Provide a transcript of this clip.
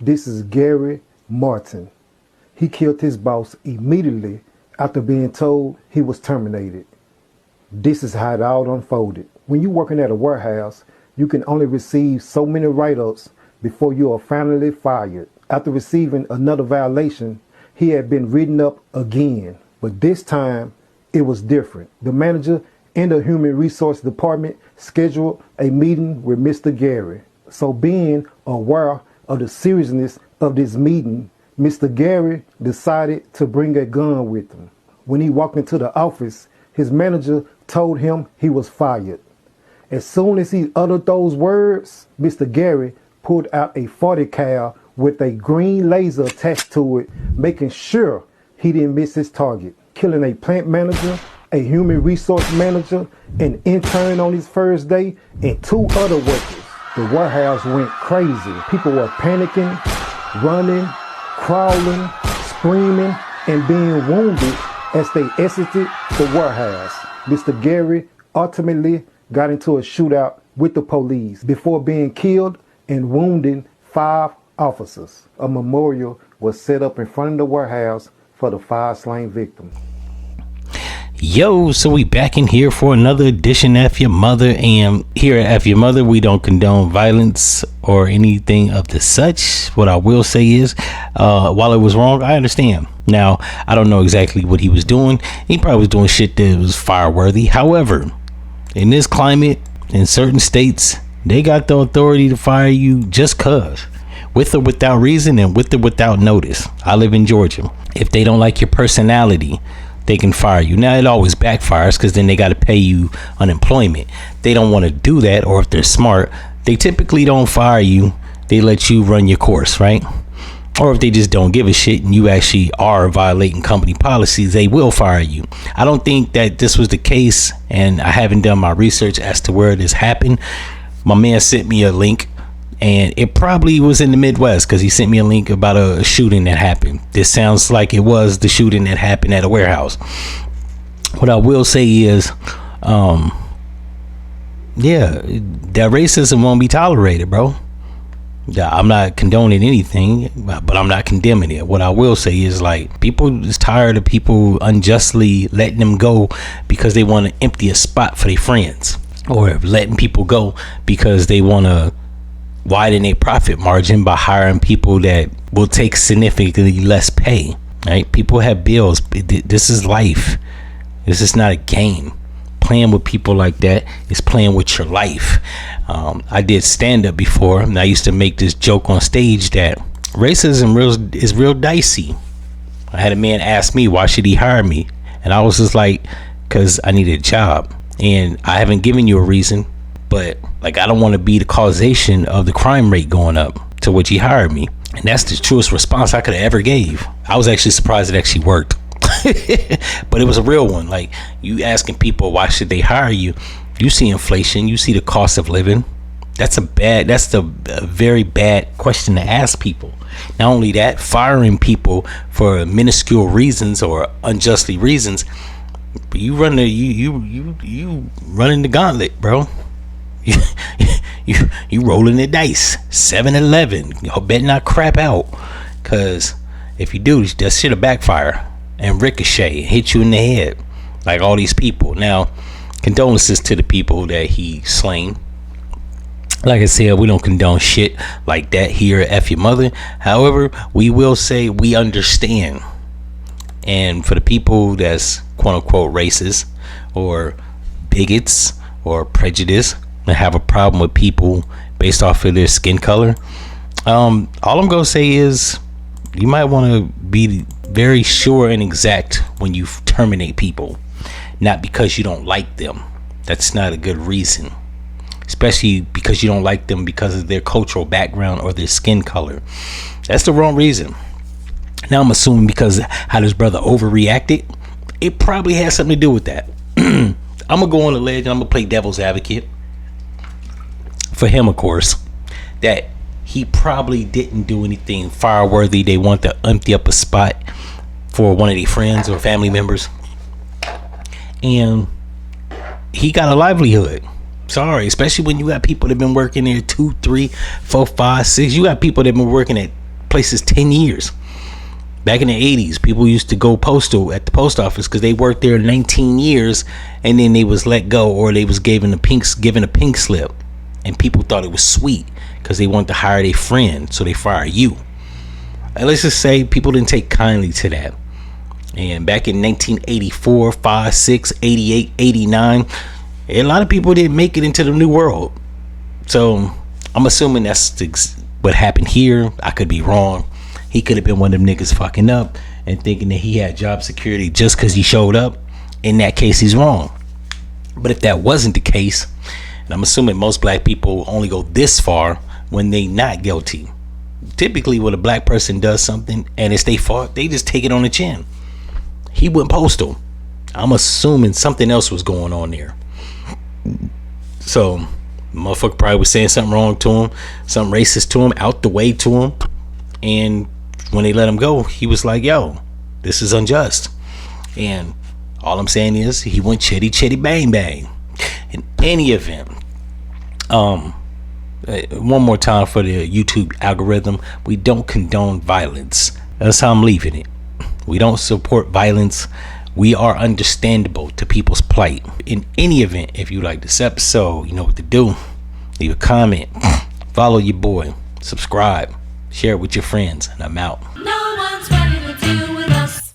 This is Gary Martin. He killed his boss immediately after being told he was terminated. This is how it all unfolded. When you're working at a warehouse, you can only receive so many write-ups before you are finally fired. After receiving another violation, he had been written up again, but this time it was different. The manager and the human resource department scheduled a meeting with Mr. Gary. So being aware of the seriousness of this meeting, Mr. Gary decided to bring a gun with him. When he walked into the office, his manager told him he was fired. As soon as he uttered those words, Mr. Gary pulled out a 40 cal with a green laser attached to it, making sure he didn't miss his target, killing a plant manager, a human resource manager, an intern on his first day, and 2 other workers. The warehouse went crazy. People were panicking, running, crawling, screaming, and being wounded as they exited the warehouse. Mr. Gary ultimately got into a shootout with the police before being killed and wounding 5 officers. A memorial was set up in front of the warehouse for the 5 slain victims. Yo, so we back in here for another edition of F-ya-Motha, and here at F-ya-Motha we don't condone violence or anything of the such. What I will say is, while it was wrong, I understand. Now, I don't know exactly what he was doing. He probably was doing shit that was fire-worthy. However, in this climate, in certain states, they got the authority to fire you just cause, with or without reason and with or without notice. I live in Georgia. If they don't like your personality, they can fire you. Now, it always backfires because then they got to pay you unemployment. They don't want to do that, or if they're smart, they typically don't fire you. They let you run your course, right? Or if they just don't give a shit and you actually are violating company policies, they will fire you. I don't think that this was the case, and I haven't done my research as to where this happened. My man sent me a link, and it probably was in the Midwest because he sent me a link about a shooting that happened. This sounds like it was the shooting that happened at a warehouse. What I will say is, that racism won't be tolerated, bro. I'm not condoning anything, but I'm not condemning it. What I will say is, like, people is tired of people unjustly letting them go because they want to empty a spot for their friends, or letting people go because they want to widen a profit margin by hiring people that will take significantly less pay. Right? People have bills. This is life. This is not a game. Playing with people like that is playing with your life. I did stand up before, and I used to make this joke on stage that racism is real dicey. I had a man ask me, why should he hire me? And I was just like, because I needed a job. And I haven't given you a reason, but like, I don't want to be the causation of the crime rate going up, to which he hired me. And that's the truest response I could have ever gave. I was actually surprised it actually worked. But it was a real one. Like, you asking people why should they hire you, you see inflation, you see the cost of living. That's a very bad question to ask people. Not only that, firing people for minuscule reasons or unjustly reasons, but you running the gauntlet, bro. You rolling the dice. 7-11. You better not crap out, because if you do, that shit'll backfire and ricochet and hit you in the head like all these people. Now, condolences to the people that he slain. Like I said, we don't condone shit like that here at F-ya-Motha. However, we will say we understand. And for the people that's quote unquote racist or bigots or prejudiced and have a problem with people based off of their skin color, all I'm gonna say is you might want to be very sure and exact when you terminate people. Not because you don't like them. That's not a good reason. Especially because you don't like them because of their cultural background or their skin color. That's the wrong reason. Now I'm assuming because how this brother overreacted, it probably has something to do with that. I'm gonna go on the ledge and I'm gonna play devil's advocate for him, of course, that he probably didn't do anything fire worthy. They want to empty up a spot for one of their friends or family members, and he got a livelihood. Sorry, especially when you got people that been working there 2, 3, 4, 5, 6. You got people that been working at places 10 years. Back in the 80s, people used to go postal at the post office because they worked there 19 years, and then they was let go, or they was given a pink slip, and people thought it was sweet because they wanted to hire their friend, so they fire you. And let's just say people didn't take kindly to that. And back in 1984, 5, 6, 88, 89, a lot of people didn't make it into the new world. So I'm assuming that's what happened here. I could be wrong. He could have been one of them niggas fucking up and thinking that he had job security just because he showed up. In that case, he's wrong. But if that wasn't the case, and I'm assuming most black people only go this far when they not guilty. Typically, when a black person does something and it's their fault, they just take it on the chin. He went postal. I'm assuming something else was going on there. So, motherfucker probably was saying something wrong to him, something racist to him, out the way to him. And when they let him go, he was like, yo, this is unjust. And all I'm saying is he went chitty chitty bang bang. In any event, one more time for the YouTube algorithm, we don't condone violence. That's how I'm leaving it. We don't support violence. We are understandable to people's plight. In any event, if you like this episode, you know what to do. Leave a comment, follow your boy, subscribe, share it with your friends, and I'm out.